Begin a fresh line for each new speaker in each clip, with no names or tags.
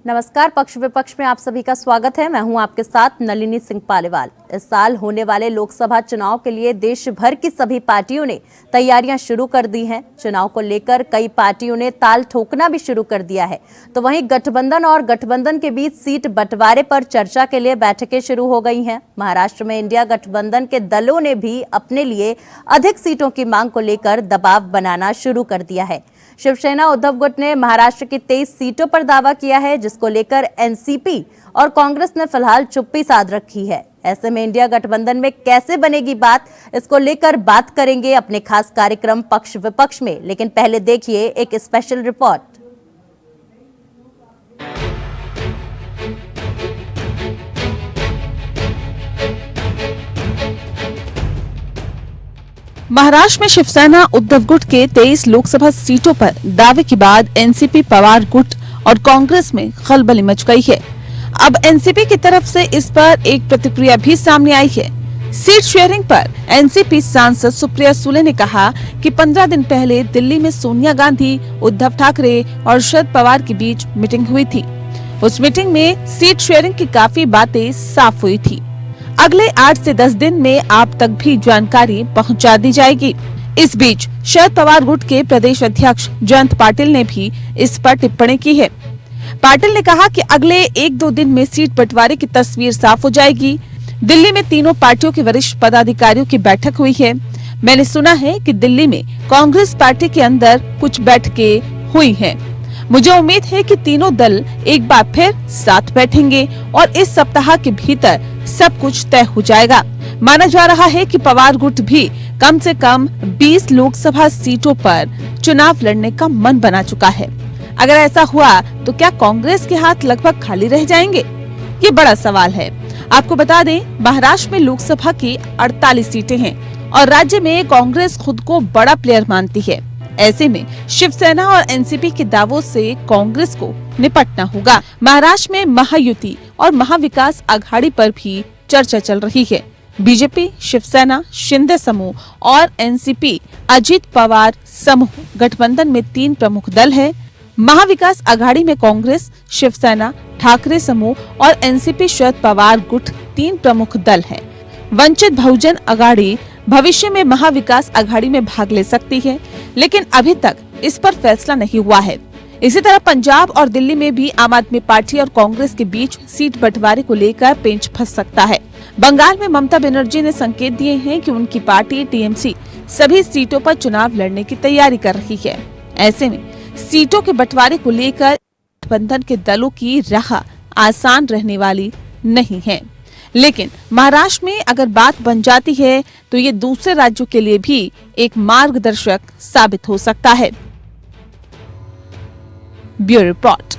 नमस्कार। पक्ष विपक्ष में आप सभी का स्वागत है। मैं हूं आपके साथ नलिनी सिंह पालीवाल। इस साल होने वाले लोकसभा चुनाव के लिए देश भर की सभी पार्टियों ने तैयारियां शुरू कर दी हैं। चुनाव को लेकर कई पार्टियों ने ताल ठोकना भी शुरू कर दिया है। तो वहीं गठबंधन और गठबंधन के बीच सीट बंटवारे पर चर्चा के लिए बैठकें शुरू हो गई हैं। महाराष्ट्र में इंडिया गठबंधन के दलों ने भी अपने लिए अधिक सीटों की मांग को लेकर दबाव बनाना शुरू कर दिया है। शिवसेना उद्धव गुट ने महाराष्ट्र की 23 सीटों पर दावा किया है, जिसको लेकर एनसीपी और कांग्रेस ने फिलहाल चुप्पी साध रखी है। ऐसे में इंडिया गठबंधन में कैसे बनेगी बात, इसको लेकर बात करेंगे अपने खास कार्यक्रम पक्ष विपक्ष में। लेकिन पहले देखिए एक स्पेशल रिपोर्ट।
महाराष्ट्र में शिवसेना उद्धव गुट के 23 लोकसभा सीटों पर दावे के बाद एनसीपी पवार गुट और कांग्रेस में खलबली मच गई है। अब एनसीपी की तरफ से इस पर एक प्रतिक्रिया भी सामने आई है। सीट शेयरिंग पर एनसीपी सांसद सुप्रिया सुले ने कहा कि 15 दिन पहले दिल्ली में सोनिया गांधी, उद्धव ठाकरे और शरद पवार के बीच मीटिंग हुई थी। उस मीटिंग में सीट शेयरिंग की काफी बातें साफ हुई थी। अगले 8 से 10 दिन में आप तक भी जानकारी पहुंचा दी जाएगी। इस बीच शरद पवार गुट के प्रदेश अध्यक्ष जयंत पाटिल ने भी इस पर टिप्पणी की है। पाटिल ने कहा कि अगले 1-2 दिन में सीट बंटवारे की तस्वीर साफ हो जाएगी। दिल्ली में तीनों पार्टियों के वरिष्ठ पदाधिकारियों की बैठक हुई है। मैंने सुना है कि दिल्ली में कांग्रेस पार्टी के अंदर कुछ बैठकें हुई हैं। मुझे उम्मीद है कि तीनों दल एक बार फिर साथ बैठेंगे और इस सप्ताह के भीतर सब कुछ तय हो जाएगा। माना जा रहा है कि पवार गुट भी कम से कम 20 लोकसभा सीटों पर चुनाव लड़ने का मन बना चुका है। अगर ऐसा हुआ तो क्या कांग्रेस के हाथ लगभग खाली रह जाएंगे? ये बड़ा सवाल है। आपको बता दें, महाराष्ट्र में लोकसभा की 48 सीटें हैं और राज्य में कांग्रेस खुद को बड़ा प्लेयर मानती है। ऐसे में शिवसेना और एनसीपी के दावों से कांग्रेस को निपटना होगा। महाराष्ट्र में महायुति और महाविकास आघाड़ी पर भी चर्चा चल रही है। बीजेपी, शिवसेना, शिंदे समूह और एनसीपी अजित पवार समूह गठबंधन में 3 प्रमुख दल है। महाविकास आघाड़ी में कांग्रेस, शिवसेना, ठाकरे समूह और एनसीपी शरद पवार गुट 3 प्रमुख दल है। वंचित बहुजन आघाड़ी भविष्य में महाविकास आघाड़ी में भाग ले सकती है, लेकिन अभी तक इस पर फैसला नहीं हुआ है। इसी तरह पंजाब और दिल्ली में भी आम आदमी पार्टी और कांग्रेस के बीच सीट बंटवारे को लेकर पेंच फंस सकता है। बंगाल में ममता बनर्जी ने संकेत दिए हैं कि उनकी पार्टी टीएमसी सभी सीटों पर चुनाव लड़ने की तैयारी कर रही है। ऐसे में सीटों के बंटवारे को लेकर गठबंधन के दलों की राह आसान रहने वाली नहीं है। लेकिन महाराष्ट्र में अगर बात बन जाती है तो ये दूसरे राज्यों के लिए भी एक मार्गदर्शक साबित हो सकता है। Bureau report.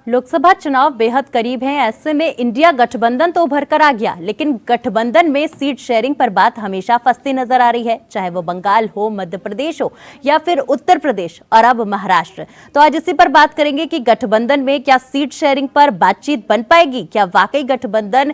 लोकसभा चुनाव बेहद करीब हैं। ऐसे में इंडिया गठबंधन तो उभर कर आ गया, लेकिन गठबंधन में सीट शेयरिंग पर बात हमेशा फंसती नजर आ रही है, चाहे वो बंगाल हो, मध्य प्रदेश हो या फिर उत्तर प्रदेश और अब महाराष्ट्र। तो आज इसी पर बात करेंगे कि गठबंधन में क्या सीट शेयरिंग पर बातचीत बन पाएगी, क्या वाकई गठबंधन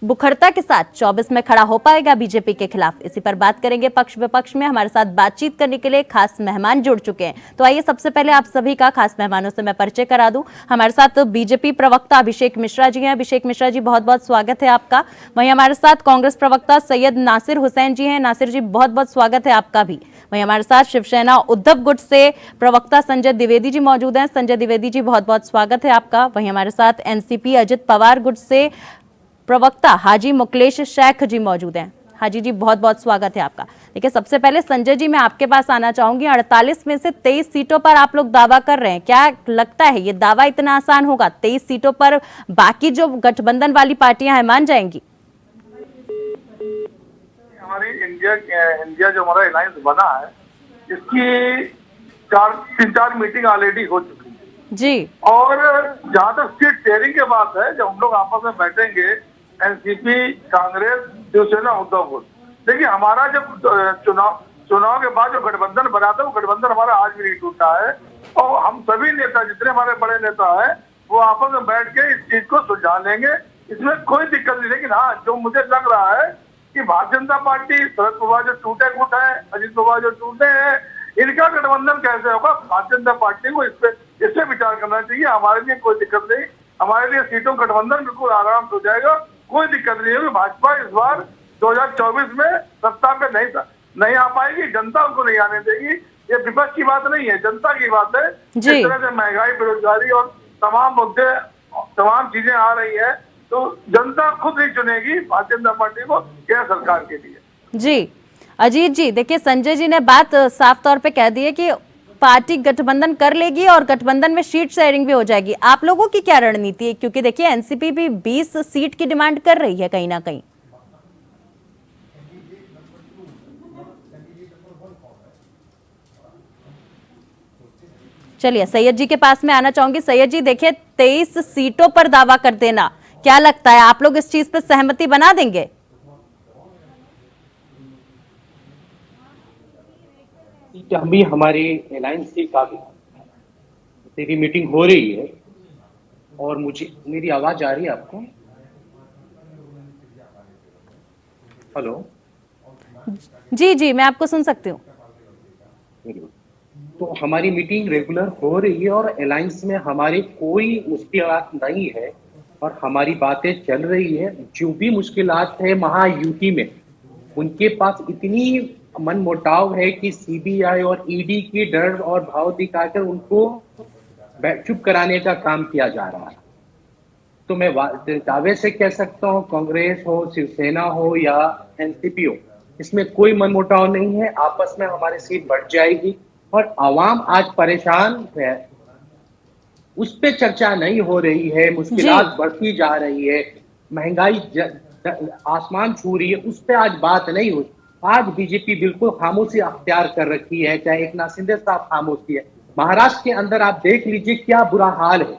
बुखरता के साथ 24 में खड़ा हो पाएगा बीजेपी के खिलाफ। इसी पर बात करेंगे पक्ष विपक्ष में। हमारे साथ बातचीत करने के लिए खास मेहमान जुड़ चुके हैं। तो आइए सबसे पहले आप सभी का खास मेहमानों से मैं परिचय करा दूं। हमारे साथ बीजेपी प्रवक्ता अभिषेक मिश्रा जी हैं। अभिषेक मिश्रा जी, बहुत बहुत स्वागत है आपका। वहीं हमारे साथ कांग्रेस प्रवक्ता सैयद नासिर हुसैन जी हैं। नासिर जी, बहुत बहुत स्वागत है आपका भी। वहीं हमारे साथ शिवसेना उद्धव गुट से प्रवक्ता संजय द्विवेदी जी मौजूद हैं। संजय द्विवेदी जी, बहुत बहुत स्वागत है आपका। वहीं हमारे साथ एनसीपी अजित पवार गुट से प्रवक्ता हाजी मुकलेश शेख जी मौजूद हैं। हाजी जी, बहुत बहुत स्वागत है आपका। देखिए, सबसे पहले संजय जी, मैं आपके पास आना चाहूंगी। 48 में से 23 सीटों पर आप लोग दावा कर रहे हैं, क्या लगता है ये दावा इतना आसान होगा? 23 सीटों पर बाकी जो गठबंधन वाली पार्टियां हैं मान जाएंगी?
हमारी इंडिया जो हमारा अलायंस बना है, इसकी 3-4 मीटिंग ऑलरेडी हो चुकी है
जी। और
जहाँ तक सीट शेयरिंग की बात है, जब हम लोग आपस में बैठेंगे, एनसीपी, कांग्रेस, शिवसेना, उद्धव गुट, देखिए हमारा जब चुनाव के बाद जो गठबंधन बना था, वो गठबंधन हमारा आज भी नहीं टूटा है। और हम सभी नेता, जितने हमारे बड़े नेता हैं, वो आपस में बैठ के इस चीज को सुलझा लेंगे इसमें कोई दिक्कत नहीं। लेकिन हाँ, जो मुझे लग रहा है कि भारतीय जनता पार्टी, शरद पवार जो टूटे गुट है, अजित पवार जो टूटे हैं, इनका गठबंधन कैसे होगा, भारतीय जनता पार्टी को इससे विचार करना चाहिए। हमारे लिए कोई दिक्कत नहीं, हमारे लिए सीटों गठबंधन बिल्कुल आराम से हो जाएगा, कोई दिक्कत नहीं होगी। भाजपा इस बार 2024 में सत्ता पे नहीं आ पाएगी, जनता उनको नहीं आने देगी। ये विपक्ष की बात नहीं है, जनता की बात है। जिस तरह से महंगाई, बेरोजगारी और तमाम मुद्दे, तमाम चीजें आ रही है, तो जनता खुद ही चुनेगी भारतीय जनता पार्टी को क्या सरकार के लिए। जी
अजीत जी, देखिए संजय जी ने बात साफ तौर पे कह दी है कि पार्टी गठबंधन कर लेगी और गठबंधन में सीट शेयरिंग भी हो जाएगी। आप लोगों की क्या रणनीति है, क्योंकि देखिए एनसीपी भी 20 सीट की डिमांड कर रही है कहीं ना कहीं। चलिए सैयद जी के पास में आना चाहूंगी। सैयद जी, देखिए 23 सीटों पर दावा कर देना, क्या लगता है आप लोग इस चीज पर सहमति बना देंगे?
अभी हमारी अलायंस की काफी मीटिंग हो रही है और मेरी आवाज आ रही है आपको? हेलो
जी जी, मैं आपको सुन सकती हूँ।
तो हमारी मीटिंग रेगुलर हो रही है और अलायंस में हमारी कोई मुश्किलात नहीं है और हमारी बातें चल रही है। जो भी मुश्किलात है महायूति में, उनके पास इतनी मनमुटाव है कि सीबीआई और ईडी की डर और भाव दिखाकर उनको चुप कराने का काम किया जा रहा है। तो मैं दावे से कह सकता हूँ, कांग्रेस हो, शिवसेना हो या एनसीपी हो, इसमें कोई मनमुटाव नहीं है। आपस में हमारी सीट बढ़ जाएगी और आवाम आज परेशान है, उस पे चर्चा नहीं हो रही है। मुश्किलात बढ़ती जा रही है, महंगाई आसमान छू रही है, उस पे आज बात नहीं हो। आज बीजेपी बिल्कुल खामोशी अख्तियार कर रखी है, चाहे एकनाथ शिंदे साहब खामोशी है। महाराष्ट्र के अंदर आप देख लीजिए क्या बुरा हाल है,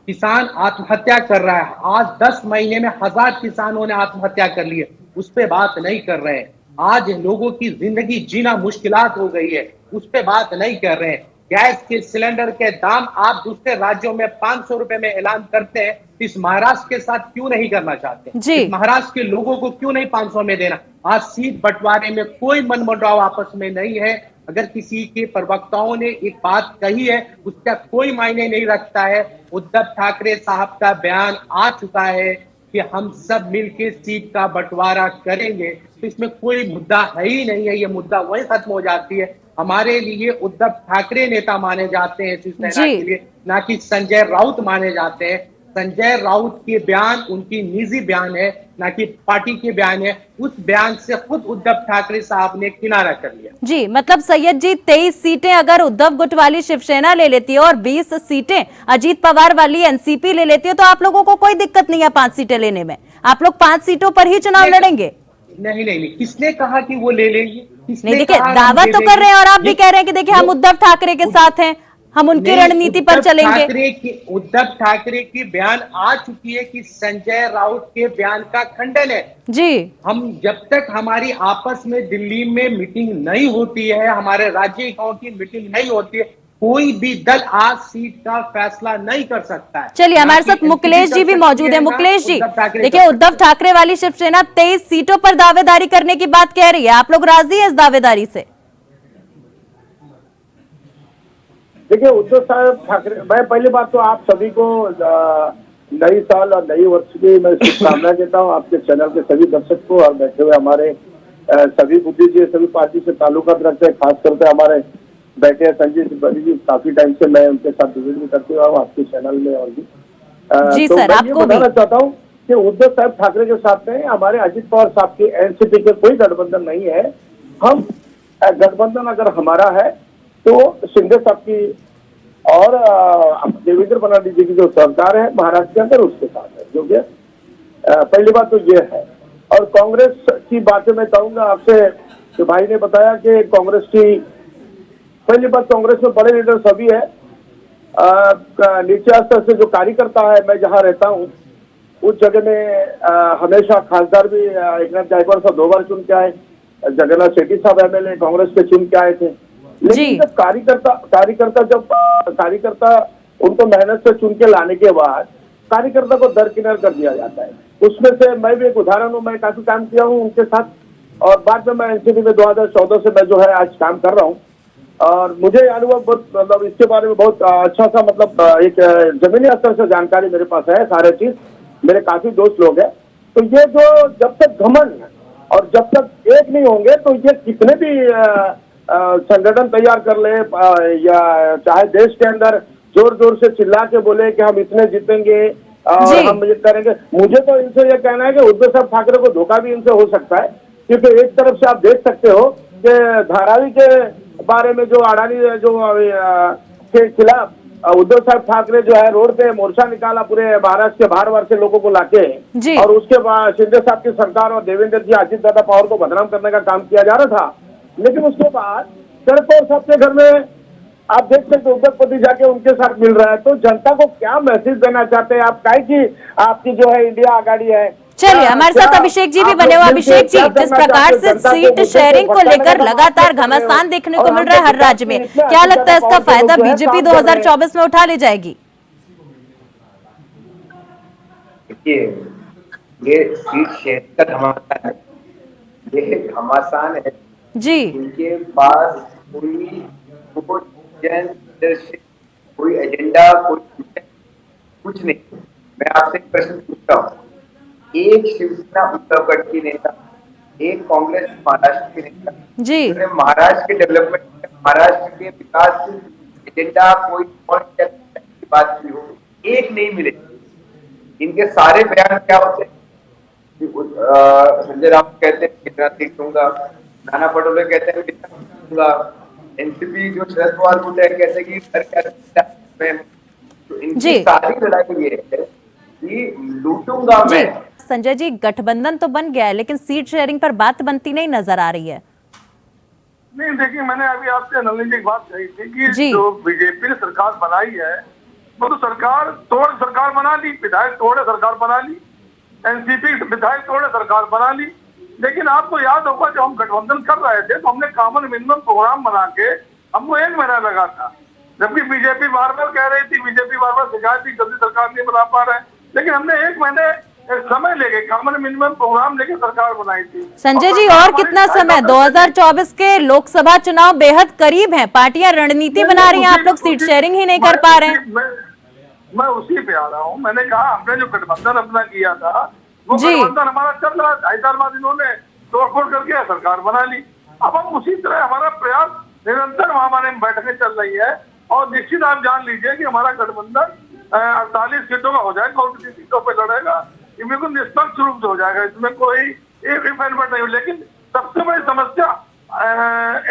किसान आत्महत्या कर रहा है। आज 10 महीने में 1000 किसानों ने आत्महत्या कर ली है, उस पे बात नहीं कर रहे हैं। आज लोगों की जिंदगी जीना मुश्किलात हो गई है, उस पे बात नहीं कर रहे हैं। गैस के सिलेंडर के दाम आप दूसरे राज्यों में 500 रुपए में ऐलान करते हैं, इस महाराष्ट्र के साथ क्यों नहीं करना चाहते? इस महाराष्ट्र के लोगों को क्यों नहीं 500 में देना? आज सीट बंटवारे में कोई मनमुटाव आपस में नहीं है। अगर किसी के प्रवक्ताओं ने एक बात कही है, उसका कोई मायने नहीं रखता है। उद्धव ठाकरे साहब का बयान आ चुका है कि हम सब मिलकर सीट का बंटवारा करेंगे, तो इसमें कोई मुद्दा है ही नहीं है। ये मुद्दा वही खत्म हो जाती है। हमारे लिए उद्धव ठाकरे नेता माने जाते हैं शिवसेना के लिए, ना कि संजय राउत माने जाते हैं। संजय राउत के बयान उनकी निजी बयान है, ना कि पार्टी के बयान है। उस बयान से खुद उद्धव ठाकरे साहब ने किनारा कर लिया।
जी, मतलब सैयद जी 23 सीटें अगर उद्धव गुट वाली शिवसेना ले लेती है और 20 सीटें अजीत पवार वाली एनसीपी ले लेती है, तो आप लोगों को कोई दिक्कत नहीं है 5 सीटें लेने में? आप लोग 5 सीटों पर ही चुनाव लड़ेंगे?
नहीं, किसने कहा कि वो ले लेंगे?
नहीं, देखिए दावा तो कर रहे हैं और आप भी कह रहे हैं कि देखिए हम उद्धव ठाकरे के साथ हैं, हम उनकी रणनीति पर चलेंगे।
उद्धव ठाकरे की बयान आ चुकी है कि संजय राउत के बयान का खंडन है।
जी,
हम जब तक हमारी आपस में दिल्ली में मीटिंग नहीं होती है, हमारे राज्य इकाओं की मीटिंग नहीं होती है, कोई भी दल आज सीट का फैसला नहीं कर सकता है।
चलिए, हमारे साथ मुकेश जी भी मौजूद है। मुकेश जी, देखिए उद्धव ठाकरे वाली शिवसेना 23 सीटों पर दावेदारी करने की बात कह रही है, आप लोग राजी हैं इस दावेदारी से?
देखिए उद्धव साहब ठाकरे, मैं पहली बात तो आप सभी को नई साल और नई वर्ष की मैं शुभकामना देता हूँ, आपके चैनल के सभी दर्शक को और बैठे हुए हमारे सभी बुद्धिजीवी, सभी पार्टी से ताल्लुकात रखते हैं, खास करके हमारे बैठे हैं संजय बड़ी जी, काफी टाइम से मैं उनके साथ विजिट भी करते हुआ हूँ आपके चैनल में और भी।
जी
तो
सर,
मैं
आपको
ये बताना चाहता हूँ कि उद्धव साहब ठाकरे के साथ में हमारे अजित पवार साहब की एनसीपी के कोई गठबंधन नहीं है। हम गठबंधन अगर हमारा है तो शिंदे साहब की और देवेंद्र फडणवीस जी की जो सरकार है महाराष्ट्र के अंदर, उसके साथ है, जो कि पहली बात तो ये है। और कांग्रेस की बातें मैं कहूंगा आपसे कि भाई ने बताया कि कांग्रेस की पहली बात, कांग्रेस में बड़े लीडर सभी है, नीचे स्तर से जो कार्यकर्ता है, मैं जहाँ रहता हूँ उस जगह में हमेशा खासदार भी एकनाथ जायकवाड़ साहब 2 बार चुन के आए, जगन्नाथ शेट्टी साहब एमएलए कांग्रेस के चुन के आए थे। लेकिन जब कार्यकर्ता उनको मेहनत से चुन के लाने के बाद कार्यकर्ता को दरकिनार कर दिया जाता है। उसमें से मैं भी एक उदाहरण हूँ, मैं काफी काम किया हूँ उनके साथ, और बाद में मैं एनसीपी में 2014 से मैं जो है आज काम कर रहा हूँ, और मुझे अनुभव बहुत मतलब इसके बारे में बहुत अच्छा सा मतलब एक जमीनी स्तर से जानकारी मेरे पास है, सारे चीज मेरे काफी दोस्त लोग हैं। तो ये जो जब तक घमंड और जब तक एक नहीं होंगे तो ये कितने भी संगठन तैयार कर ले या चाहे देश के अंदर जोर जोर से चिल्ला के बोले कि हम इतने जीतेंगे और हम ये करेंगे, मुझे तो इनसे ये कहना है कि उद्धव साहब ठाकरे को धोखा भी इनसे हो सकता है। क्योंकि एक तरफ से आप देख सकते हो कि धारावी के बारे में जो अडानी जो के खिलाफ उद्धव साहब ठाकरे जो है रोड पे मोर्चा निकाला पूरे महाराष्ट्र के बाहर बाहर से लोगों को लाके, और उसके बाद शिंदे साहब की सरकार और देवेंद्र जी अजीत दादा पवार को बदनाम करने का काम किया जा रहा था। लेकिन उसके बाद शरद पवार साहब के घर में आप देख सकते हो उद्योगपति जाके उनके साथ मिल रहा है। तो जनता को क्या मैसेज देना चाहते हैं आप, काहे की आपकी जो है इंडिया आघाड़ी है।
चलिए हमारे साथ अभिषेक जी भी बने हुए। अभिषेक जी, जिस प्रकार से सीट शेयरिंग को लेकर लगातार घमासान देखने को मिल रहा है हर राज्य में, क्या लगता है इसका फायदा बीजेपी 2024 में उठा ले जाएगी?
देखिए, ये सीट शेयर का घमासान है, ये घमासान है
जी।
इनके पास कोई एजेंडा कुछ नहीं। मैं आपसे एक प्रश्न पूछता हूँ, एक शिवसेना उत्तरगढ़ की नेता, एक कांग्रेस महाराष्ट्र के नेता
जी,
महाराष्ट्र के डेवलपमेंट, महाराष्ट्र के विकास एजेंडा कोई की बात की हो, एक नहीं मिले। इनके सारे बयान क्या होते हैं? संजय राउत कहते हैं कितना सीट दूंगा, नाना पटोले कहते हैं कितना दूंगा, एनसीपी जो शरद पवार गुट है कहते हैं कि तो इनकी सारी लड़ाई ये है कि लूटूंगा मैं।
संजय जी, गठबंधन तो बन गया है लेकिन सीट शेयरिंग पर बात बनती नहीं नजर आ रही है।
नहीं देखिए, मैंने अभी आपसे नलिनी जी की बात कही थी कि जो बीजेपी ने सरकार बनाई है वो तो सरकार तोड़ सरकार बना ली, विधायक तोड़े सरकार बना ली, एनसीपी विधायक तोड़े सरकार बना ली। लेकिन आपको याद होगा जब हम गठबंधन कर रहे थे तो हमने कॉमन मिनिमम प्रोग्राम बना के हमको 1 महीना लगा था, जबकि बीजेपी बार बार कह रही थी, बीजेपी बार बार शिकायत थी जल्दी सरकार नहीं बना पा रहे, लेकिन हमने 1 महीने समय लेके कॉमन मिनिमम प्रोग्राम लेके सरकार बनाई थी।
संजय जी, और कितना समय? 2024 के लोकसभा चुनाव बेहद करीब हैं, पार्टियां रणनीति बना रही हैं, आप लोग सीट शेयरिंग ही नहीं कर पा रहे हैं।
मैं उसी पे आ रहा हूँ। मैंने कहा हमने जो गठबंधन अपना किया था वो गठबंधन हमारा चल रहा है, 2.5 साल बाद इन्होंने तोड़फोड़ करके सरकार बना ली। अब हम उसी तरह हमारा प्रयास निरंतर हमारे में बैठकें चल रही है, और निश्चित आप जान लीजिए कि हमारा गठबंधन 48 सीटों का हो जाएगा और किसी सीटों पे लड़ेगा, ये बिल्कुल निष्पक्ष रूप से हो जाएगा, इसमें कोई एक रिफाइनमेंट नहीं हो। लेकिन सबसे बड़ी समस्या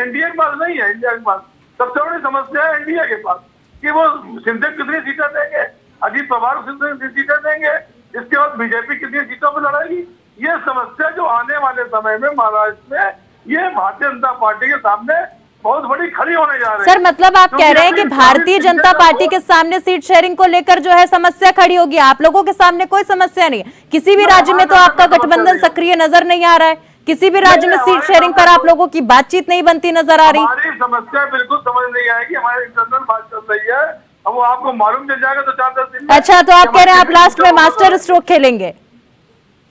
एनडीए के पास नहीं है, इंडिया के पास सबसे बड़ी समस्या है एनडीए के पास कि वो शिंदे कितनी सीटें देंगे, अजीत पवार कितनी सीटें देंगे, इसके बाद बीजेपी कितनी सीटों पर लड़ेगी। ये समस्या जो आने वाले समय में महाराष्ट्र में ये भारतीय जनता पार्टी के सामने बहुत बड़ी खड़ी होने जा रही है।
सर, मतलब आप कह रहे हैं कि भारतीय जनता पार्टी के सामने सीट शेयरिंग को लेकर जो है समस्या खड़ी होगी, आप लोगों के सामने कोई समस्या नहीं है? किसी भी राज्य में तो आपका गठबंधन सक्रिय नजर नहीं आ रहा है, किसी भी राज्य में सीट शेयरिंग पर आप लोगों की बातचीत नहीं बनती नजर आ रही।
हमारी समस्या बिल्कुल समझ नहीं आएगी, हमारी इंटरनल बात चल रही है, अब वो आपको मालूम चल जाएगा तो 4-10 दिन में।
अच्छा, तो आप कह रहे हैं आप लास्ट में मास्टर स्ट्रोक खेलेंगे?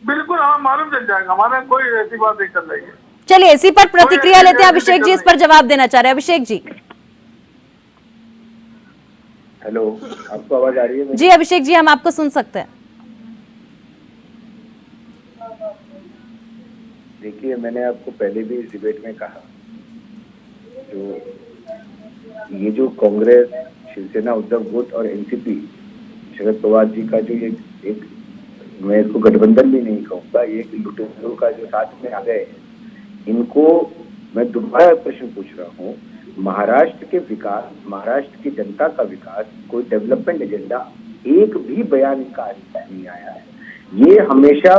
बिल्कुल, हाँ मालूम चल जाएगा, हमारा कोई ऐसी बात नहीं चल रही है।
चलिए इसी पर प्रतिक्रिया लेते हैं। अभिषेक जी इस पर जवाब देना चाह रहे हैं। अभिषेक जी।
हेलो, आपको आवाज आ रही है?
जी अभिषेक जी, हम आपको सुन सकते हैं।
देखिए, मैंने आपको पहले भी इस डिबेट में कहा, जो ये जो कांग्रेस, शिवसेना, उद्धव गुट और एनसीपी, शरद पवार जी का जो ये एक, मैं इसको गठबंधन भी नहीं कहूँगा, ये लुटेरों का जो साथ में आ गए, इनको मैं दोबारा प्रश्न पूछ रहा हूँ, महाराष्ट्र के विकास, महाराष्ट्र की जनता का विकास, कोई डेवलपमेंट एजेंडा एक भी बयान इनका आज तक नहीं आया है। ये हमेशा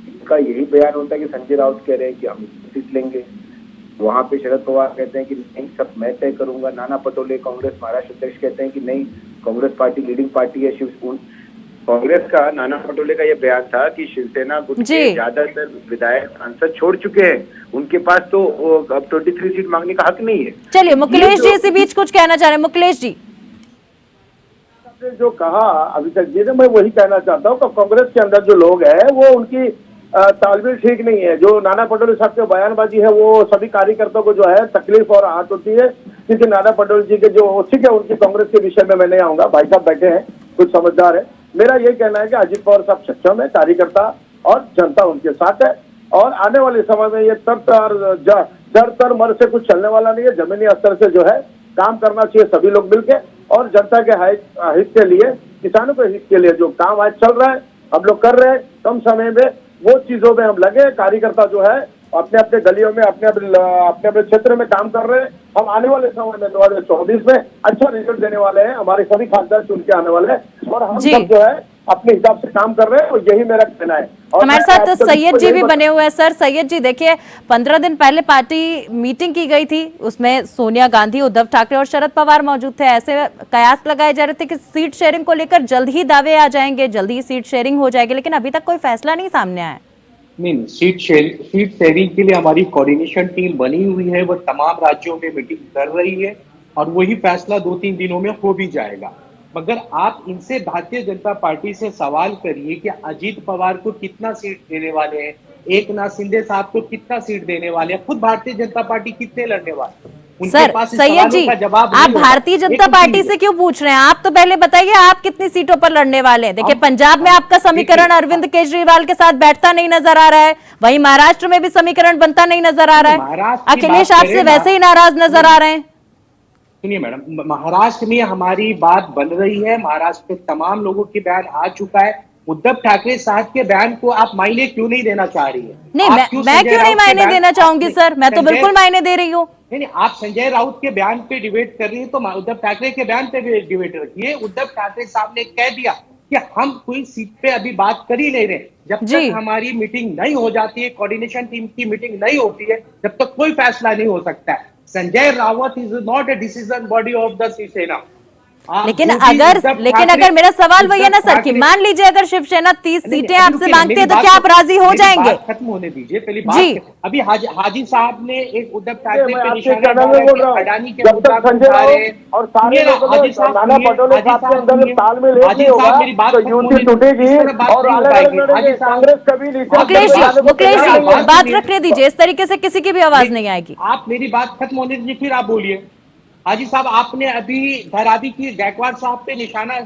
इनका यही बयान होता है कि संजय राउत कह रहे हैं कि हम सीट लेंगे, वहां पे शरद पवार कहते हैं कि नहीं सब मैं तय करूंगा, नाना पटोले कांग्रेस महाराष्ट्र अध्यक्ष कहते हैं कि नहीं कांग्रेस पार्टी लीडिंग पार्टी है। कांग्रेस का नाना पटोले का यह बयान था कि शिवसेना गुट के ज्यादातर विधायक सांसद छोड़ चुके हैं, उनके पास तो अब 23 सीट मांगने का हक नहीं है।
चलिए मुकेश जी इसी बीच कुछ कहना चाह रहे हैं। मुकेश जी।
आपने जो कहा अभिषेक जी ने, मैं वही कहना चाहता हूँ कि कांग्रेस के अंदर जो लोग हैं वो उनकी तालमेल ठीक नहीं है। जो नाना पटोले साहब की बयानबाजी है वो सभी कार्यकर्ताओं को जो है तकलीफ और आहत होती है, क्योंकि नाना पटोले जी के जो ठीक है उनकी कांग्रेस के विषय में मैं नहीं आऊंगा, भाई साहब बैठे हैं, कुछ समझदार है। मेरा ये कहना है कि अजित पवार साहब सक्षम है, कार्यकर्ता और जनता उनके साथ है, और आने वाले समय में ये जड़ तर मर से कुछ चलने वाला नहीं है। जमीनी स्तर से जो है काम करना चाहिए सभी लोग मिलके, और जनता के हित के लिए, किसानों के हित के लिए जो काम आज चल रहा है हम लोग कर रहे हैं। कम समय में वो चीजों में हम लगे, कार्यकर्ता जो है अपने अपने गलियों में अपने अपने क्षेत्र में काम कर रहे हैं। हम आने वाले समय में 2024 में अच्छा रिजल्ट देने वाले हैं, हमारे सभी खासदार चुन के आने वाले हैं, और हम सब जो है अपने हिसाब से काम कर रहे हैं, और यही मेरा कहना है। और
हमारे साथ सैयद जी भी बने हुए हैं। सर सैयद जी, देखिए 15 दिन पहले पार्टी मीटिंग की गई थी, उसमें सोनिया गांधी, उद्धव ठाकरे और शरद पवार मौजूद थे। ऐसे कयास लगाए जा रहे थे कि सीट शेयरिंग को लेकर जल्द ही दावे आ जाएंगे, जल्द ही सीट शेयरिंग हो जाएगी, लेकिन अभी तक कोई फैसला नहीं सामने आया।
नहीं, सीट शेयरिंग के लिए हमारी कोऑर्डिनेशन टीम बनी हुई है, वो तमाम राज्यों में मीटिंग कर रही है, और वही फैसला 2-3 दिनों में हो भी जाएगा। मगर आप इनसे भारतीय जनता पार्टी से सवाल करिए कि अजीत पवार को कितना सीट देने वाले हैं, एकनाथ शिंदे साहब को कितना सीट देने वाले हैं, खुद भारतीय जनता पार्टी कितने लड़ने वाले हैं।
सर सैयद जी, आप भारतीय जनता पार्टी से क्यों पूछ रहे हैं? आप तो पहले बताइए आप कितनी सीटों पर लड़ने वाले हैं। देखिए पंजाब में आपका समीकरण अरविंद केजरीवाल के साथ बैठता नहीं नजर आ रहा है, वहीं महाराष्ट्र में भी समीकरण बनता नहीं नजर आ रहा है। अखिलेश आपसे वैसे ही नाराज नजर आ रहे हैं।
सुनिए मैडम, महाराष्ट्र में हमारी बात बन रही है, महाराष्ट्र में तमाम लोगों के बयान आ चुका है। उद्धव ठाकरे साहब के बयान को आप माइने क्यों नहीं देना चाह रही है?
नहीं, मैं क्यों नहीं मायने देना चाहूंगी सर, मैं तो बिल्कुल मायने दे रही हूँ।
नहीं, आप संजय राउत के बयान पे डिबेट कर रही है, तो उद्धव ठाकरे के बयान पे भी डिबेट रखिए। उद्धव ठाकरे साहब ने कह दिया कि हम कोई सीट पे अभी बात कर ही नहीं रहे, जब तक हमारी मीटिंग नहीं हो जाती है, कोऑर्डिनेशन टीम की मीटिंग नहीं होती है, जब तक कोई फैसला नहीं हो सकता है। Sanjay Raut is not a decision body of the Shiv Sena.
लेकिन अगर मेरा सवाल वही है ना सर, कि मान लीजिए अगर शिवसेना 30 सीटें आपसे मांगती है, तो क्या आप राजी हो जाएंगे?
खत्म होने दीजिए पहली बात। अभी हाजी साहब ने एक उद्धव ठाकरे पे निशाना डाला, अडानी के मुद्दा को उठा रहे हैं, और हाजी साहब नाना पटोले साहब के अंदर तालमेल नहीं होगा तो यूटी टूटेगी और कांग्रेस कभी नहीं।
मुकेश जी बात रखने दीजिए, इस तरीके से किसी की भी आवाज नहीं आएगी।
आप मेरी बात खत्म होने दीजिए, फिर आप बोलिए। हाजी साहब, आपने अभी धारावी की गायकवाड़ साहब पे निशाना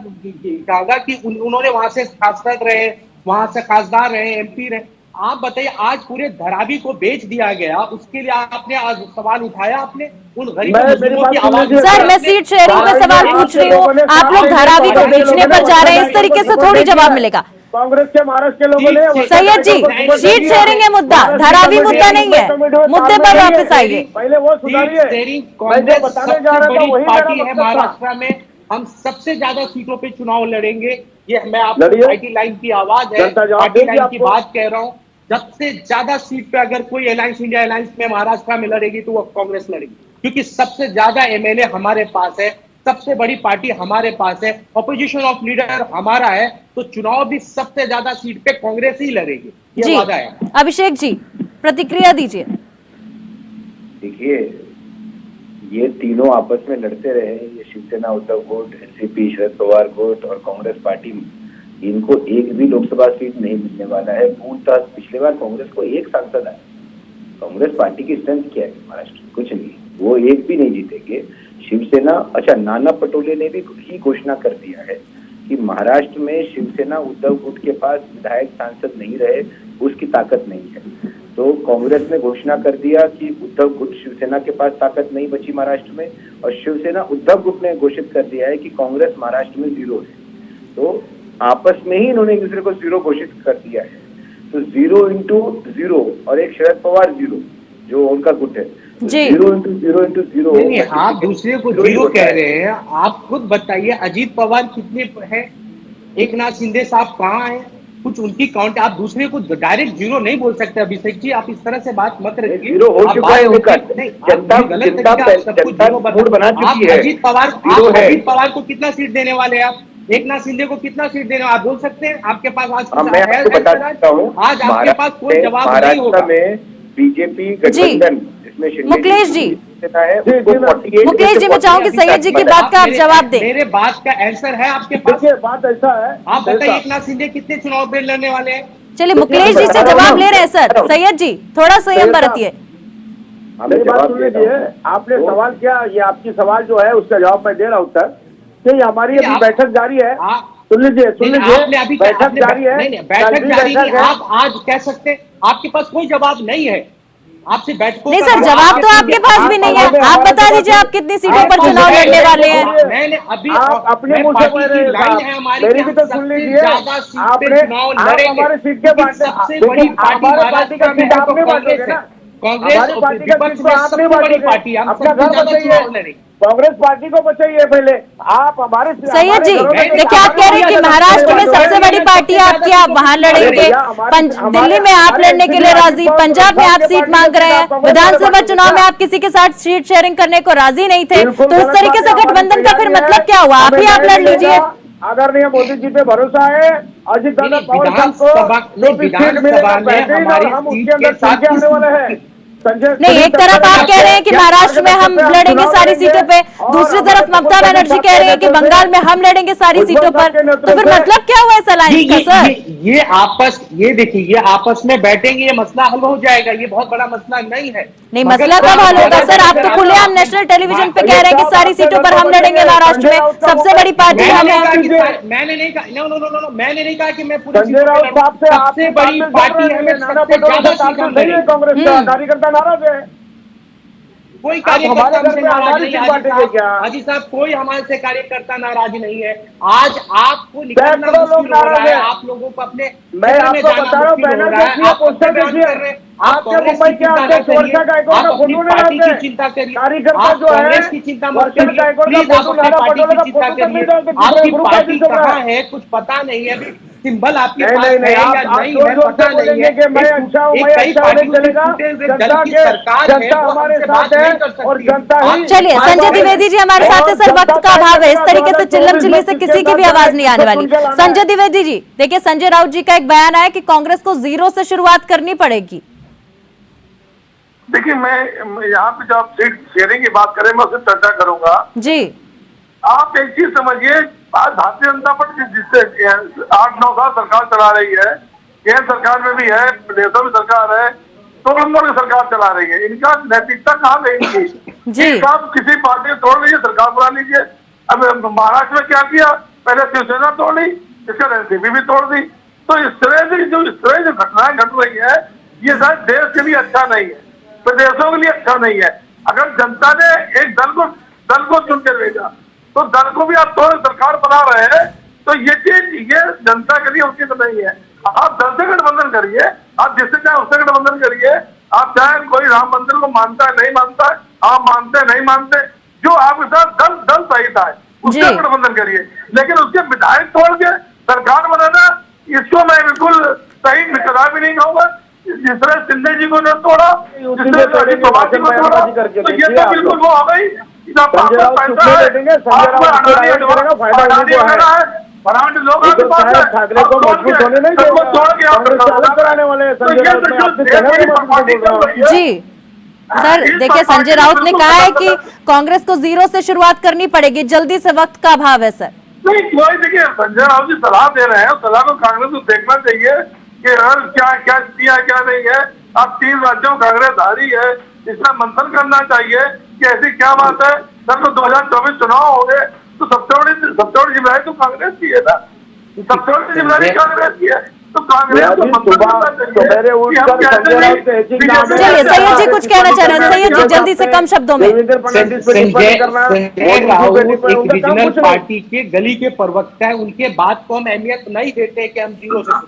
डाला कि उन्होंने वहां से सांसद रहे, वहां से खासदार रहे, एमपी रहे। आप बताइए, आज पूरे धारावी को बेच दिया गया, उसके लिए आपने आज सवाल उठाया? आपने उन गरीबों की आवाज।
सर मैं सीट शेयरिंग पे सवाल पूछ रही हूँ, आप लोग धारावी को बेचने पर जा रहे हैं, इस तरीके से थोड़ी जवाब मिलेगा।
कांग्रेस के महाराष्ट्र के लोगों ने।
सैयद जी, सीट शेयरिंग है मुद्दा, धारावी मुद्दा नहीं है, मुद्दे पर वापस आइए।
पहले वो सुधारिए।
कांग्रेस सबसे बड़ी पार्टी है महाराष्ट्र में, हम सबसे ज्यादा सीटों पे चुनाव लड़ेंगे। ये मैं आपको पार्टी लाइन की आवाज है, पार्टी लाइन की बात कह रहा हूँ। सबसे ज्यादा सीट पे अगर कोई अलायंस, इंडिया अलायंस में महाराष्ट्र में लड़ेगी तो वो कांग्रेस लड़ेगी, क्योंकि सबसे ज्यादा एमएलए हमारे पास है, सबसे बड़ी पार्टी हमारे पास है, ऑपोजिशन ऑफ लीडर हमारा है, तो चुनाव भी सबसे ज्यादा सीट पे कांग्रेस ही लड़ेगी, ये वादा है।
अभिषेक जी प्रतिक्रिया दीजिए।
देखिए, ये तीनों आपस में लड़ते रहे, ये शिवसेना उद्धव गुट, एनसीपी शरद पवार गुट और कांग्रेस पार्टी, इनको एक भी लोकसभा सीट नहीं मिलने वाला है। पूछताछ पिछले बार कांग्रेस को एक सांसद आया। कांग्रेस पार्टी की स्ट्रेंथ क्या है महाराष्ट्र? कुछ नहीं, वो एक भी नहीं जीतेंगे। शिवसेना, अच्छा नाना पटोले ने भी ही घोषणा कर दिया है कि महाराष्ट्र में शिवसेना उद्धव गुट के पास विधायक सांसद नहीं रहे, उसकी ताकत नहीं है। तो कांग्रेस ने घोषणा कर दिया कि उद्धव गुट शिवसेना के पास ताकत नहीं बची महाराष्ट्र में, और शिवसेना उद्धव गुट ने घोषित कर दिया है कि कांग्रेस महाराष्ट्र में 0 है। तो आपस में ही इन्होंने एक दूसरे को 0 घोषित कर दिया है। तो 0 into 0 और एक शरद पवार 0 जो उनका गुट है, 0 into 0 into 0।
नहीं, आप दूसरे को 0 कह रहे हैं। आप खुद बताइए अजीत पवार कितने हैं, एकनाथ शिंदे साहब कहाँ हैं, कुछ उनकी काउंट। आप दूसरे को डायरेक्ट 0 नहीं बोल सकते। अभिषेक जी, आप इस तरह से बात मत रखिए।
0 हो चुका है उनका, जनता बना चुकी है।
अजीत पवार को कितना सीट देने वाले हैं आप? एकनाथ शिंदे को कितना सीट देने आप बोल सकते हैं? आपके पास आज
मैं आपको बता सकता हूँ,
आज आपके पास कोई जवाब नहीं होगा।
में बीजेपी गठबंधन, इसमें
मुकेश जी
शिवसेना है
जी,
उसको
जी, मैं-
48
मुकेश जी, मैं चाहूंगी सैयद जी की बात का आप जवाब दें।
मेरे बात का आंसर है आपके पास।
देखिए बात ऐसा है,
आप बताइए
ऐसा-
एकनाथ शिंदे कितने चुनाव में लड़ने वाले हैं?
चलिए मुकेश जी से जवाब ले रहे हैं सर। सैयद जी थोड़ा संयम बरतिए।
मेरी बात सुन लीजिए, आपने सवाल किया, ये आपकी सवाल जो है उसका जवाब मैं दे रहा हूँ सर। कि हमारी
नहीं,
अभी
आप-
बैठक जारी है,
आप-
सुन लीजिए
आपने अभी
बैठक
आपने-
जारी है,
नहीं,
कल
बैठक
भी
जारी नहीं।
बैठक है।
आप आज कह सकते हैं, आपके पास कोई जवाब नहीं है आपसे बैठकों
नहीं
का
सर, जवाब तो आपके पास भी नहीं है। आप बता दीजिए आप कितनी सीटों पर चुनाव लड़ने वाले हैं।
मैंने अभी
आप अपने मुंह से बोल रहे हैं
लाइन है
साहब,
हमारी,
मेरी
कि
भी
हम
तो सुन
सबसे
लीजिए।
ज्यादा सीट पे
आपने
चुनाव
आप
लड़ेंगे।
हमारे सीट के
क्योंकि
बांटे,
सबसे
देखिए,
बड़ी पार्टी
हमारे पार्टी का
महाराष्ट्र में
सीट
है
आप
तो
नहीं
कांग्रेस
बांटोगे
है।
ना,
कांग्रेस
हमारी
और
पार्टी का
विपक्ष
सीट तो
में
आप
सबसे
नहीं
बड़ी
बांटोगे।
पार्टी है, हम
अपना
सबसे
घर
ज्यादा
बचाइए,
चुनाव लड़ेंगे।
कांग्रेस पार्टी को बचाइए पहले। आप हमारे
सैयद जी देखिए, आप कह रहे हैं कि महाराष्ट्र में सबसे बड़ी पार्टी आपकी, आप वहां लड़ेंगे। दिल्ली में आप लड़ने के लिए राजी, पंजाब में आप सीट मांग रहे हैं, विधानसभा चुनाव में आप किसी के साथ सीट शेयरिंग करने को राजी नहीं थे, तो इस तरीके से गठबंधन का फिर मतलब क्या हुआ? आप ही आप लड़ लीजिए।
आदरणीय मोदी जी पे भरोसा है, अजित दादा पवार साहब को जो भी सीट मिलेगा बेहतरीन, और हम उसके अंदर सीट आने वाले हैं।
नहीं, एक तरफ आप कह रहे हैं कि महाराष्ट्र में हम लड़ेंगे सारी सीटों पे, दूसरी तरफ ममता बनर्जी कह रहे हैं कि बंगाल में हम लड़ेंगे सारी सीटों पर, तो फिर मतलब क्या हुआ इस अलायंस का सर?
ये देखिए, ये आपस में बैठेंगे, ये मसला हल हो जाएगा। ये बहुत बड़ा मसला नहीं है।
नहीं, मसला कब हल होगा सर? आप तो खुलेआम नेशनल टेलीविजन पे कह रहे हैं कि सारी सीटों पर हम लड़ेंगे महाराष्ट्र में, सबसे बड़ी पार्टी हम हैं।
मैंने नहीं कहा, नो, मैंने नहीं कहा कि मैं पूरी
संजय राउत साहब से
सबसे बड़ी पार्टी है,
नाना पटोले से तालमेल नहीं है, कांग्रेस का कार्यकर्ता नाराज है।
कोई
हमारे
कार्यकर्ता
घर
हमसे
में
नाराज
हमारी
नहीं
सीट
है।
बांटेंगे क्या?
हाजी साहब, कोई हमारे से कार्यकर्ता नाराज नहीं है। आज आपको निकलना
सैकड़ों लोग
मुश्किल हो रहा
नाराज
है,
हैं।
आप लोगों को अपने
मैं
क्षेत्र में
आपको
जाना
बता रहा हूँ,
मुश्किल हो
बैनर
रहा है।
देखिए,
आप
पोस्टर
बयान
देखिए,
कर रहे हैं।
आपके
आप कांग्रेस
मुंबई
की
के
चिंता
आते
न करिए,
चोरचा गायकों
आप
का
अपनी
फोटो नहीं
पार्टी
डालते।
की चिंता करिए।
कार्यकर्ता
आप
जो है,
कांग्रेस की चिंता मत
वर्चस्व
करिए,
गायकों का
प्लीज आप
फोटो,
अपने
नाना
पार्टी
पटोले
की
का
चिंता
फोटो तक नहीं
करिए।
डालते,
आपकी
ग्रुप
पार्टी
ऑफिस हो रहा
कहाँ
है।
है कुछ पता नहीं है अभी, सिंबल आपके
नहीं,
पास
नहीं,
है
नहीं,
या
आप
नहीं
जोर
है
जोर
पता
से
नहीं
बोलेंगे
है।
कि मैं अच्छा हूँ, मैं
कई
अच्छा हूँ,
पार्टियों से
चलेगा।
टूटे हुए दल
जनता
की
के
सरकार है,
जनता
वो
हमारे
हमसे
साथ
बात
है,
नहीं कर सकती।
और जनता ही
चलिए संजय द्विवेदी जी हमारे साथ है सर, वक्त का अभाव है, इस तरीके से चिल्लम चिल्ली से किसी की भी आवाज नहीं आने वाली। संजय द्विवेदी जी देखिए, संजय राउत जी का एक बयान आया कि कांग्रेस को जीरो से शुरुआत करनी पड़ेगी।
देखिए, मैं यहाँ पे जब सीट शेयरिंग की बात करें, मैं उससे चर्चा करूंगा
जी
आप एक चीज समझिए, आज भारतीय जनता पार्टी जिससे 8-9 साल सरकार चला रही है, केंद्र सरकार में भी है, प्रदेशों में सरकार है, तो नंबर की सरकार चला रही है, इनका नैतिकता कहाँ गई?
जी।
आप किसी पार्टी को तोड़ लीजिए, सरकार बना लीजिए। अब महाराष्ट्र में क्या किया, पहले शिवसेना तोड़ ली, इसका एनसीपी भी तोड़ दी। तो इस तरह से जो घटनाएं घट रही है, ये शायद देश के लिए अच्छा नहीं है, प्रदेशों के लिए अच्छा नहीं है। अगर जनता ने एक दल को चुन के भेजा, तो दल को भी आप तोड़ सरकार बना रहे हैं, तो ये चीज ये जनता के लिए उचित नहीं है। आप दल से गठबंधन करिए, आप जिससे चाहे उससे गठबंधन करिए, आप चाहे कोई राम मंदिर को मानता है नहीं मानता है, आप मानते नहीं मानते, जो आपके साथ दल सहित है उसका गठबंधन करिए, लेकिन उसके विधायक तोड़ के सरकार बनाना, इसको मैं बिल्कुल सही कदापि नहीं कहूंगा। जिस तरह शिंदे जी को ने तोड़ा, जिस तरह अजित पवार जी को तोड़ा, तो ये तो बिल्कुल वो हो गई।
संजय राउत चुपने बैठेंगे, संजय राउत को राइट करेगा, फायदा उन्हीं को है। ठाकरे को मजबूत होने नहीं देगा, कांग्रेस से अलग कराने वाले हैं संजय राउत। मैं आपसे कहना नहीं मजबूत बोल रहा हूँ।
जी सर देखिए, संजय राउत ने कहा है कि कांग्रेस को जीरो से शुरुआत करनी पड़ेगी, जल्दी से वक्त का अभाव है सर।
नहीं, कोई देखिए, संजय राउत जी सलाह दे रहे हैं, सलाह को कांग्रेस को देखना चाहिए कि क्या क्या किया क्या नहीं है। अब 3 राज्यों कांग्रेस हारी है, इसका मंथन करना चाहिए कि ऐसी क्या बात है। सर तो 2024 चुनाव हो गए, तो सबसे बड़ी जिम्मेदारी तो कांग्रेस की है ना, सबसे बड़ी जिम्मेदारी कांग्रेस की है, तो कांग्रेस को मंथन करना चाहिए।
चलिए सैयद जी कुछ कहना चाह रहे हैं, सैयद जी जल्दी से कम शब्दों में।
संजय राउत एक रीजनल पार्टी के गली के प्रवक्ता है, उनके बात को हम अहमियत नहीं देते कि हम जीरो से,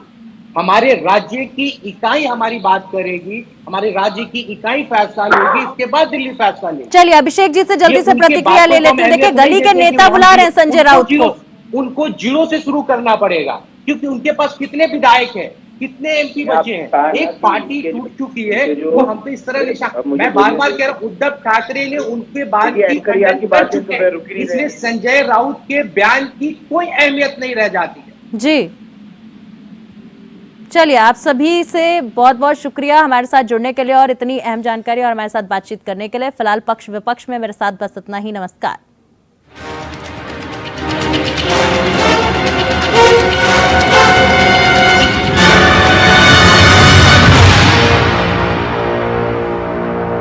हमारे राज्य की इकाई हमारी बात करेगी, हमारे राज्य की इकाई फैसला लेगी, इसके बाद दिल्ली फैसला लेगी।
चलिए अभिषेक जी से जल्दी से प्रतिक्रिया ले लेते हैं। देखिए, गली के नेता बुला रहे हैं संजय राउत को,
उनको जीरो से शुरू करना पड़ेगा, क्योंकि उनके पास कितने विधायक हैं, कितने एमपी बचे हैं, एक पार्टी टूट चुकी है। वो हम पे इस तरह निशान, मैं बार बार कह रहा हूँ, उद्धव ठाकरे ने उनके बाद की खंडन कर चुके हैं, इसलिए संजय राउत के बयान की कोई अहमियत नहीं रह जाती है।
जी चलिए, आप सभी से बहुत बहुत शुक्रिया हमारे साथ जुड़ने के लिए और इतनी अहम जानकारी और हमारे साथ बातचीत करने के लिए। फिलहाल पक्ष विपक्ष में मेरे साथ बस इतना ही। नमस्कार।